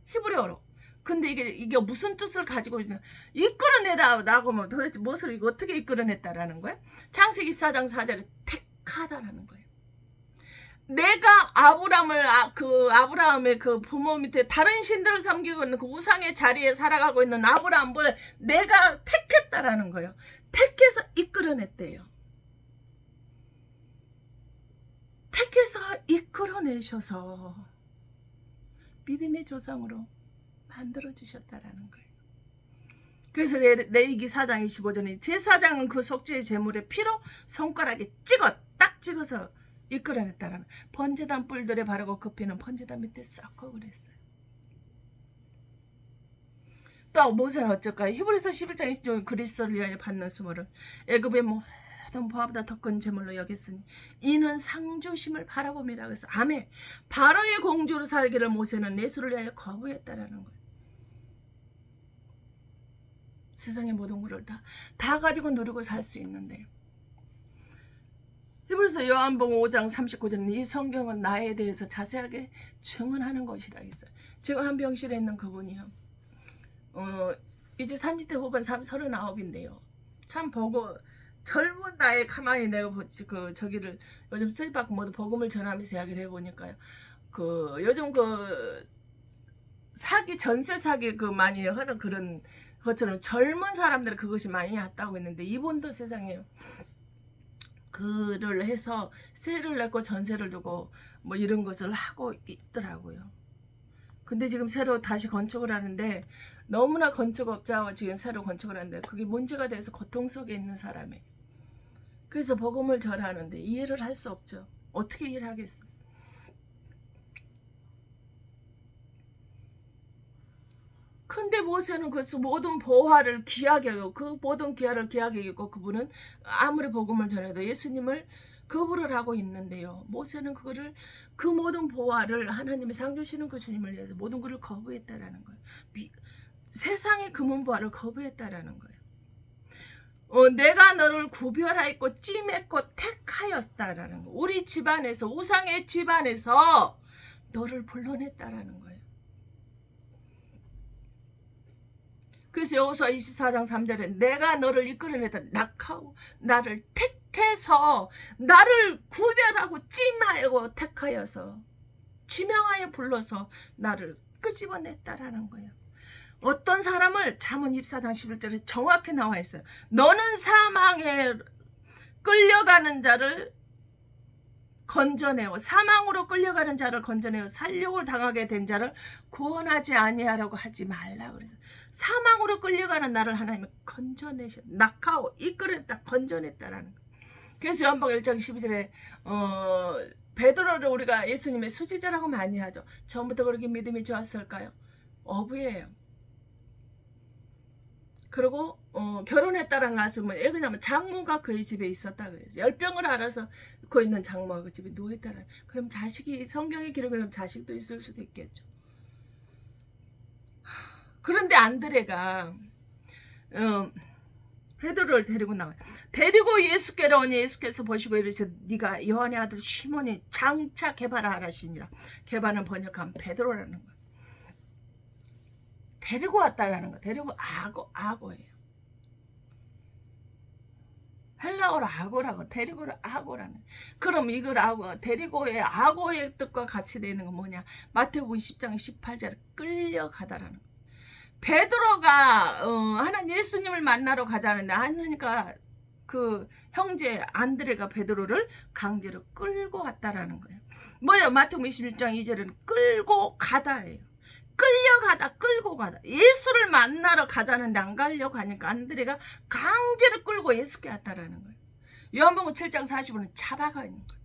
히브리어로. 근데 이게 무슨 뜻을 가지고 있냐? 이끌어내다라고 하면 도대체 무엇을 이거 어떻게 이끌어냈다라는 거야? 창세기 4장 4절에 택하다라는 거예요. 내가 아브라함의 그 부모 밑에 다른 신들을 섬기고 있는 그 우상의 자리에 살아가고 있는 아브라함을 내가 택했다라는 거예요. 택해서 이끌어냈대요. 택해서 이끌어내셔서 믿음의 조상으로 만들어주셨다라는 거예요. 그래서 레위기 4장 25절에 제사장은 그 속죄의 제물의 피로 손가락에 딱 찍어서 이끌어냈다라는, 번제단 뿔들에 바르고 그 피는 번제단 밑에 썩고 그랬어요. 또 모세는 어쩔까요? 히브리서 11장 20절 그리스도를 위하여 받는 수모를 애굽의 모든 보화보다 더 큰 제물로 여겼으니 이는 상주심을 바라봄이라. 그래서 아멘. 바로의 공주로 살기를 모세는 예수를 위하여 거부했다라는 거예요. 세상의 모든 것을 다 가지고 누리고 살 수 있는데, 히브리서 요한복음 5장 39절은 이 성경은 나에 대해서 자세하게 증언하는 것이라 했어요. 지금 한 병실에 있는 그분이요. 이제 30대 후반 39인데요. 참 보고 젊은 나이에 가만히 내가 저기를 요즘 셀박 모두 복음을 전하면서 이야기를 해보니까요. 요즘 전세 사기 많이 하는 그런 것처럼 젊은 사람들은 그것이 많이 왔다고 했는데, 이분도 세상에 그를 해서 세를 내고 전세를 두고 뭐 이런 것을 하고 있더라고요. 근데 지금 새로 다시 건축을 하는데 너무나 건축업자와 지금 새로 건축을 하는데 그게 문제가 돼서 고통 속에 있는 사람이, 그래서 복음을 전하는데 이해를 할 수 없죠. 어떻게 이해를 하겠어요? 근데 모세는 그 모든 보화를 귀하게 여기고, 그 모든 귀하를 귀하게 여기고, 그분은 아무리 복음을 전해도 예수님을 거부를 하고 있는데요. 모세는 그 모든 보화를 하나님이 상 주시는 그 주님을 위해서 모든 것을 거부했다라는 거예요. 세상의 금은 보화를 거부했다라는 거예요. 내가 너를 구별하였고 찜했고 택하였다라는 거. 우리 집안에서, 우상의 집안에서 너를 불러냈다라는 거예요. 그래서 여호수아 24장 3절에 내가 너를 이끌어내다 낙하고 나를 택해서 나를 구별하고 찜하고 택하여서 지명하여 불러서 나를 끄집어냈다라는 거예요. 어떤 사람을 잠언 24장 11절에 정확히 나와 있어요. 너는 사망에 끌려가는 자를 건져내어, 사망으로 끌려가는 자를 건져내어 살육을 당하게 된 자를 구원하지 아니하라고 하지 말라. 그래서 사망으로 끌려가는 나를 하나님이 건져내셔, 낙하오, 이끌어냈다, 건져냈다라는 거. 그래서 요한복음 1장 12절에 베드로를 우리가 예수님의 수지자라고 많이 하죠. 처음부터 그렇게 믿음이 좋았을까요? 어부예요. 그리고 결혼했다라는 말씀은 왜 그러냐면 장모가 그의 집에 있었다 그래서 열병을 앓아서 그 있는 장모가 그 집에 누워있다라. 그럼 자식이, 성경의 기록을 하면 자식도 있을 수도 있겠죠. 그런데 안드레가 베드로를 데리고 나와요. 데리고 예수께로 오니 예수께서 보시고 이르시되 네가 요한의 아들 시몬이 장차 게바라 하라시니라. 게바는 번역하면 베드로라는 거예요. 데리고 왔다라는 거. 데리고 아고예요. 헬라어로 아고라고, 데리고를 아고라는. 그럼 이걸 데리고의 아고의 뜻과 같이 되는 건 뭐냐? 마태복음 10장 18절에 끌려가다라는 거. 베드로가 하나님 예수님을 만나러 가자는데 하나님과 그 형제 안드레가 베드로를 강제로 끌고 갔다라는 거예요. 뭐예요? 마태복음 26장 2절은 끌고 가다예요. 끌려가다, 끌고 가다. 예수를 만나러 가자는데 안 가려고 하니까 안드레가 강제로 끌고 예수께 왔다라는 거예요. 요한복음 7장 40절은 잡아가는 거예요.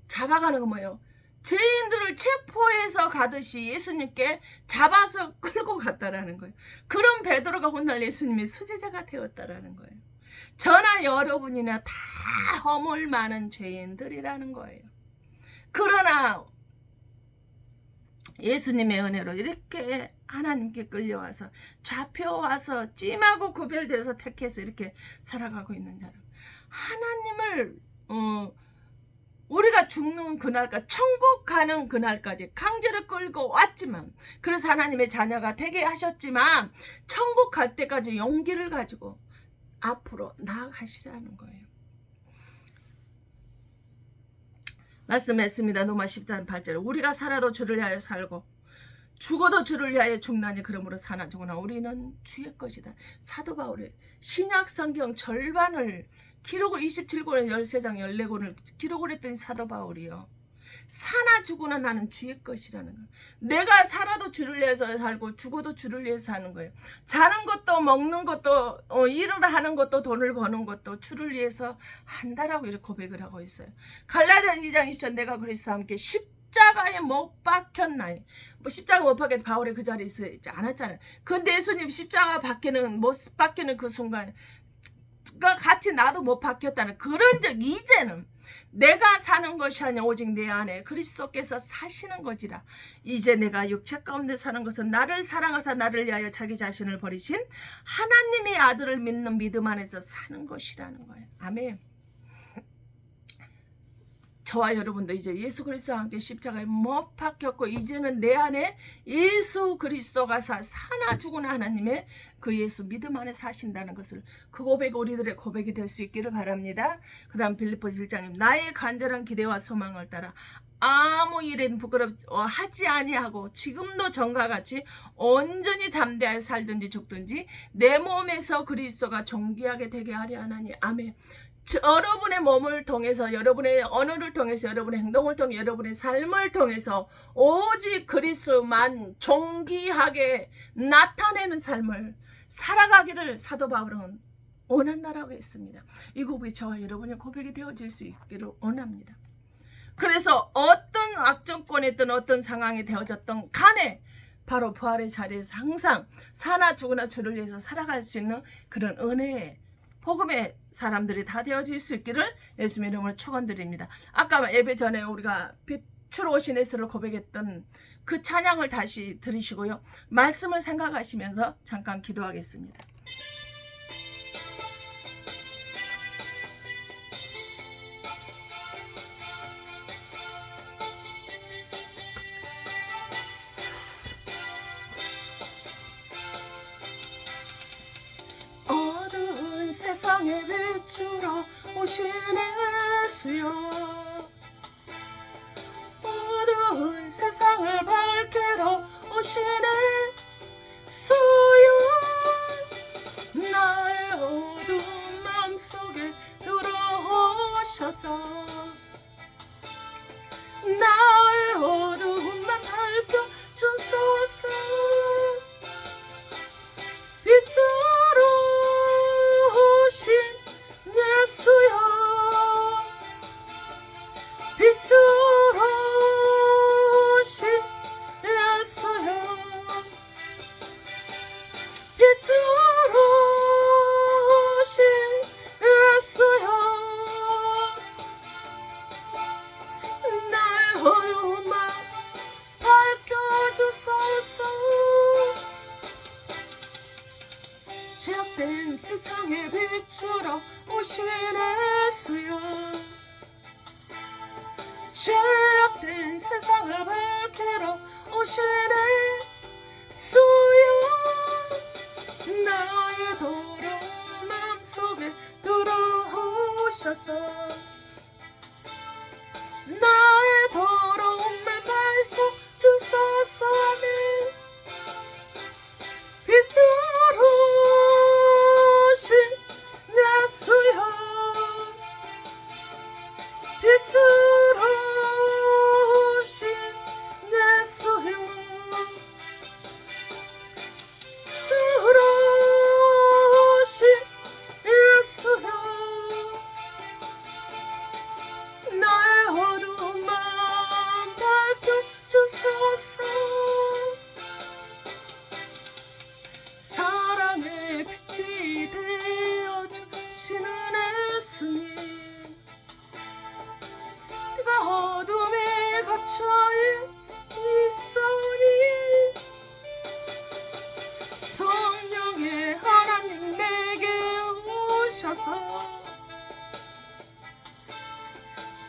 잡아가는 거 뭐예요? 죄인들을 체포해서 가듯이 예수님께 잡아서 끌고 갔다라는 거예요. 그런 베드로가 훗날 예수님의 수제자가 되었다라는 거예요. 저나 여러분이나 다 허물 많은 죄인들이라는 거예요. 그러나 예수님의 은혜로 이렇게 하나님께 끌려와서 잡혀와서 찜하고 구별돼서 택해서 이렇게 살아가고 있는 사람, 하나님을 우리가 죽는 그날까지, 천국 가는 그날까지 강제로 끌고 왔지만, 그래서 하나님의 자녀가 되게 하셨지만 천국 갈 때까지 용기를 가지고 앞으로 나아가시라는 거예요. 말씀했습니다. 로마 14장 8절, 우리가 살아도 주를 위하여 살고 죽어도 주를 위하여 죽나니 그러므로 사나 죽으나 우리는 주의 것이다. 사도 바울의 신약 성경 절반을 기록을 27권에 13장 14권을 기록을 했더니 사도 바울이요, 사나 죽으나 나는 주의 것이라는 거예요. 내가 살아도 주를 위해서 살고 죽어도 주를 위해서 사는 거예요. 자는 것도 먹는 것도 일을 하는 것도 돈을 버는 것도 주를 위해서 한다라고 이렇게 고백을 하고 있어요. 갈라디아서 2장 20절, 내가 그리스도와 함께 십자가에 못 박혔나니, 십자가 못 박혔, 바울이 그 자리에 있지 않았잖아요. 근데 예수님 십자가 못 박히는 그 순간 같이 나도 못 박혔다는 그런 적, 이제는 내가 사는 것이 아니라 오직 내 안에 그리스도께서 사시는 것이라. 이제 내가 육체 가운데 사는 것은 나를 사랑하사 나를 위하여 자기 자신을 버리신 하나님의 아들을 믿는 믿음 안에서 사는 것이라는 거예요. 아멘. 저와 여러분도 이제 예수 그리스도와 함께 십자가에 못 박혔고, 이제는 내 안에 예수 그리스도가 사나 죽으나 하나님의 그 예수 믿음 안에 사신다는 것을, 그 고백 우리들의 고백이 될 수 있기를 바랍니다. 그 다음 빌립보서 1장입니다. 나의 간절한 기대와 소망을 따라 아무 일엔 부끄럽지 아니하고 지금도 전과 같이 온전히 담대하여 살든지 죽든지 내 몸에서 그리스도가 존귀하게 되게 하려 하나니. 아멘. 여러분의 몸을 통해서, 여러분의 언어를 통해서, 여러분의 행동을 통해, 여러분의 삶을 통해서 오직 그리스도만 존귀하게 나타내는 삶을 살아가기를 사도 바울은 원한다라고 했습니다. 이 고백이 저와 여러분의 고백이 되어질 수 있기를 원합니다. 그래서 어떤 악정권이든 어떤 상황이 되어졌던 간에 바로 부활의 자리에서 항상 사나 죽으나 주를 위해서 살아갈 수 있는 그런 은혜의 복음의 사람들이 다 되어질 수 있기를 예수님의 이름으로 축원드립니다. 아까 예배 전에 우리가 빛으로 오신 예수를 고백했던 그 찬양을 다시 들으시고요, 말씀을 생각하시면서 잠깐 기도하겠습니다. 세상의 빛으로 오신 예수여, 어두운 세상을 밝히러 오신 예수여, 나의 어두운 마음속에 들어오셔서 나의 어두움만 밝혀주소서. 빛으로 오신 예수여, 빛으로 오신 예수여, 빛으로 오신 예수여, 나의 어두움만 밝혀주소서. 죄악된 세상의 빛으로 오신 예수여, 죄악된 세상을 밝히러 오신 예수여, 나의 더러운 마음속에 들어오셔서 나의 더러운 맘 말씀 주소서. 빛으로 오신 예수, 근처에 있으니 성령의 하나님 내게 오셔서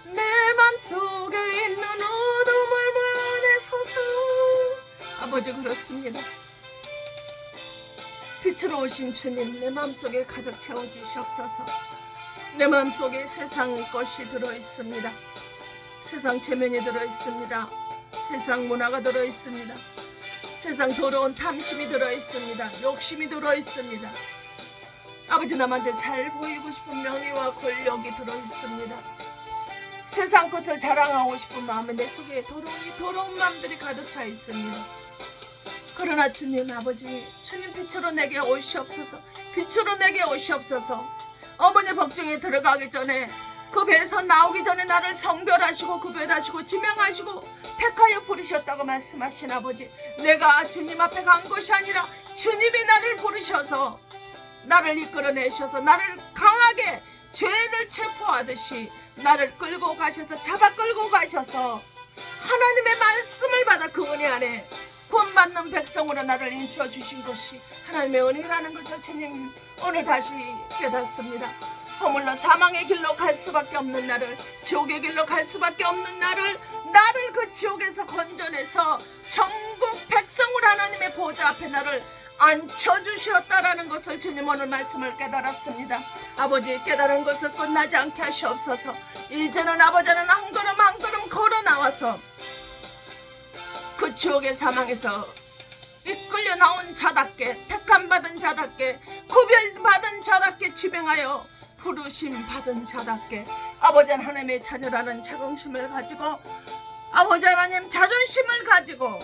내 맘속에 있는 어둠을 물어내소서. 아버지, 그렇습니다. 빛으로 오신 주님, 내 맘속에 가득 채워주시옵소서. 내 맘속에 세상 것이 들어있습니다. 세상 체면이 들어있습니다. 세상 문화가 들어있습니다. 세상 더러운 탐심이 들어있습니다. 욕심이 들어있습니다. 아버지, 남한테 잘 보이고 싶은 명예와 권력이 들어있습니다. 세상 것을 자랑하고 싶은 마음에 내 속에 더러운 마음들이 가득 차 있습니다. 그러나 주님, 아버지, 주님 빛으로 내게 오시옵소서. 빛으로 내게 오시옵소서. 어머니 복중에 들어가기 전에, 그 배에서 나오기 전에 나를 성별하시고 구별하시고 지명하시고 택하여 부르셨다고 말씀하신 아버지, 내가 주님 앞에 간 것이 아니라 주님이 나를 부르셔서 나를 이끌어내셔서 나를 강하게 죄를 체포하듯이 나를 끌고 가셔서 잡아 끌고 가셔서 하나님의 말씀을 받아 그 은혜 안에 구원받는 백성으로 나를 인쳐주신 것이 하나님의 은혜라는 것을 주님 오늘 다시 깨닫습니다. 허물러 사망의 길로 갈 수밖에 없는 나를, 지옥의 길로 갈 수밖에 없는 나를 그 지옥에서 건져내서 전국 백성으로 하나님의 보좌 앞에 나를 앉혀주셨다라는 것을 주님 오늘 말씀을 깨달았습니다. 아버지, 깨달은 것을 끝나지 않게 하시옵소서. 이제는 아버지는 한 걸음 한 걸음 걸어 나와서 그 지옥의 사망에서 이끌려 나온 자답게, 택함받은 자답게, 구별받은 자답게, 지명하여 부르심 받은 자답게 아버지 하나님의 자녀라는 자긍심을 가지고, 아버지 하나님 자존심을 가지고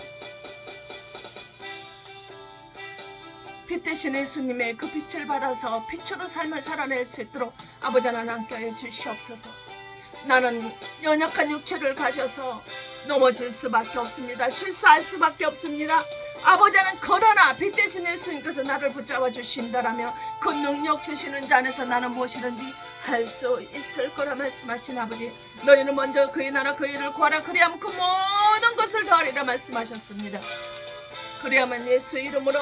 빛 대신 예수님의 그 빛을 받아서 빛으로 삶을 살아낼 수 있도록 아버지 하나님 함께해 주시옵소서. 나는 연약한 육체를 가져서 넘어질 수밖에 없습니다. 실수할 수밖에 없습니다. 아버지는 그러나 빛 대신 예수님께서 나를 붙잡아 주신다라며 그 능력 주시는 자 안에서 나는 무엇이든지 할 수 있을 거라 말씀하신 아버지, 너희는 먼저 그의 나라 그의 일을 구하라. 그리하면 그 모든 것을 더하리라 말씀하셨습니다. 그리하면 예수 이름으로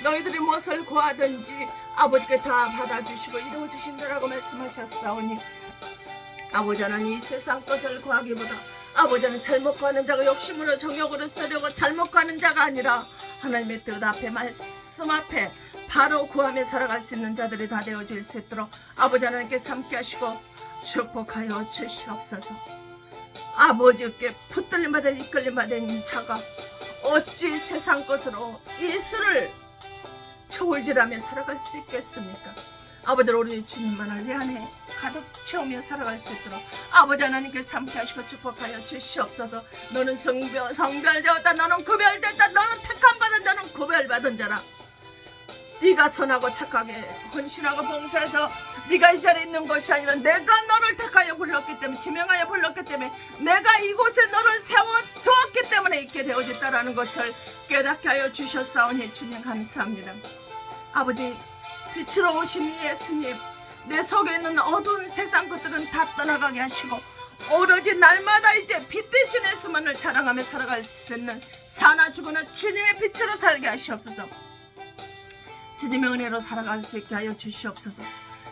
너희들이 무엇을 구하든지 아버지께 다 받아주시고 이루어주신다라고 말씀하셨사오니, 아버지는 이 세상 것을 구하기보다 아버지는 잘못 구하는 자가 욕심으로 정욕으로 쓰려고 잘못 구하는 자가 아니라 하나님의 뜻 앞에, 말씀 앞에 바로 구하며 살아갈 수 있는 자들이 다 되어질 수 있도록 아버지 하나님께 함께 하시고 축복하여 주시옵소서. 아버지께 붙들림받아 이끌림받은 자가 어찌 세상 것으로 예수를 저울질하며 살아갈 수 있겠습니까? 아버지, 우리 주님만을 내 안에 가득 채우며 살아갈 수 있도록 아버지 하나님께서 함께 하시고 축복하여 주시옵소서. 너는 성별되었다, 너는 구별됐다, 너는 택함받은 자는 구별받은 자라. 네가 선하고 착하게 헌신하고 봉사해서 네가 이 자리에 있는 것이 아니라 내가 너를 택하여 불렀기 때문에, 지명하여 불렀기 때문에, 내가 이곳에 너를 세워두었기 때문에 있게 되어졌다라는 것을 깨닫게 하여 주셨사오니 주님 감사합니다. 아버지, 빛으로 오신 예수님, 내 속에 있는 어두운 세상 것들은 다 떠나가게 하시고 오로지 날마다 이제 빛 대신 예수만을 자랑하며 살아갈 수 있는 사나 죽으나 주님의 빛으로 살게 하시옵소서. 주님의 은혜로 살아갈 수 있게 하여 주시옵소서.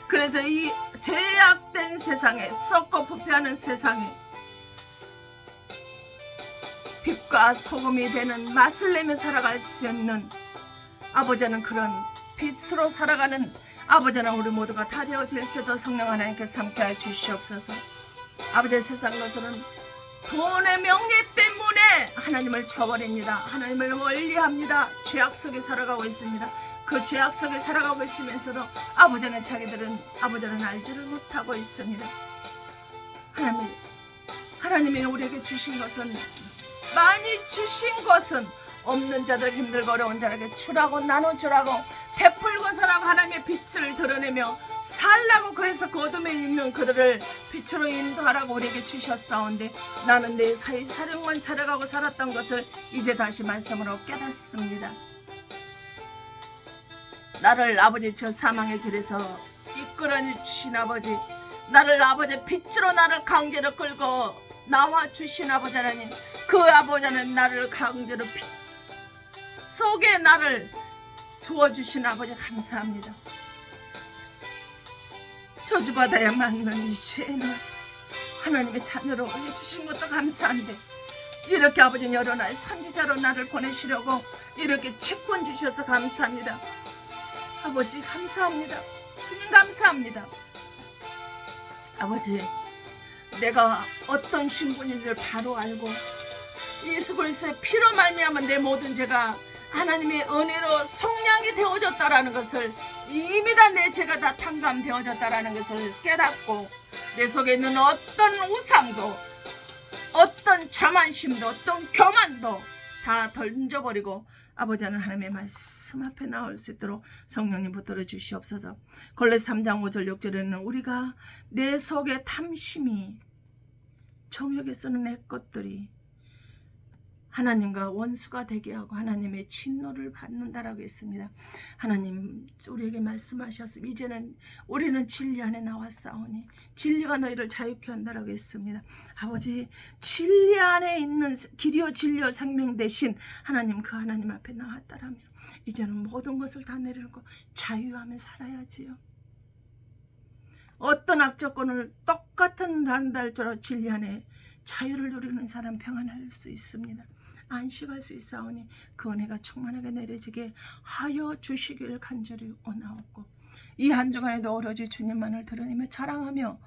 그래서 이 죄악된 세상에, 썩고 부패하는 세상에 빛과 소금이 되는 맛을 내며 살아갈 수 있는 아버지는 그런 빛으로 살아가는 아버지는 우리 모두가 다 되어질 수 있도록 성령 하나님께서 함께하여 주시옵소서. 아버지, 세상 것은 돈의 명예 때문에 하나님을 저버립니다. 하나님을 멀리합니다. 죄악 속에 살아가고 있습니다. 그 죄악 속에 살아가고 있으면서도 아버지는 알지를 못하고 있습니다. 하나님이 우리에게 주신 것은, 많이 주신 것은 없는 자들, 힘들고 어려운 자에게 주라고, 나눠주라고, 베풀고 살라고 하나님의 빛을 드러내며 살라고, 그래서 그 어둠에 있는 그들을 빛으로 인도하라고 우리에게 주셨사온데, 나는 내 사령만 차려가고 살았던 것을 이제 다시 말씀으로 깨닫습니다. 나를 아버지 저 사망의 길에서 이끌어 주신 아버지, 나를 아버지 빛으로 나를 강제로 끌고 나와 주신 아버지 하나님, 그 아버지 하나님 나를 강제로 피 속에 나를 두어주신 아버지 감사합니다. 저주받아야 맞는 이 죄는 하나님의 자녀로 해주신 것도 감사한데, 이렇게 아버지 여러 날 선지자로 나를 보내시려고 이렇게 채권 주셔서 감사합니다. 아버지 감사합니다. 주님 감사합니다. 아버지, 내가 어떤 신분인지를 바로 알고 예수 그리스도의 피로 말미암아 내 모든 죄가 하나님의 은혜로 속량이 되어졌다라는 것을, 이미 다 내 죄가 다 탕감되어졌다라는 것을 깨닫고, 내 속에 있는 어떤 우상도, 어떤 자만심도, 어떤 교만도 다 던져버리고 아버지 하나님의 말씀 앞에 나올 수 있도록 성령님 붙들어 주시옵소서. 골로새 3장 5절 6절에는 우리가 내 속에 탐심이, 정욕에 쓰는 내 것들이 하나님과 원수가 되게 하고 하나님의 진노를 받는다라고 했습니다. 하나님 우리에게 말씀하셨습니다. 이제는 우리는 진리 안에 나왔사오니 진리가 너희를 자유케 한다라고 했습니다. 아버지, 진리 안에 있는 길이요 진리요 생명 되신 하나님, 그 하나님 앞에 나왔다라면 이제는 모든 것을 다 내려놓고 자유하며 살아야지요. 어떤 악조건을 똑같은 날짜로 진리 안에 자유를 누리는 사람 평안할 수 있습니다. 안식할 수 있사오니 그 은혜가 충만하게 내려지게 하여 주시길 간절히 원하옵고, 이 한 주간에도 오로지 주님만을 드러내며 자랑하며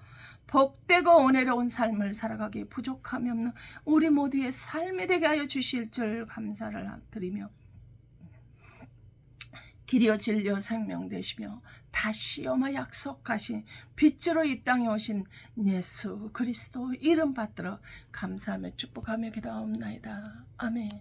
복되고 은혜로운 삶을 살아가기에 부족함이 없는 우리 모두의 삶이 되게 하여 주실 줄 감사를 드리며, 길이요 진리요 생명 되시며 다시 오마 약속하신 빛으로 이 땅에 오신 예수 그리스도 이름 받들어 감사하며 축복하며 기도하옵나이다. 아멘.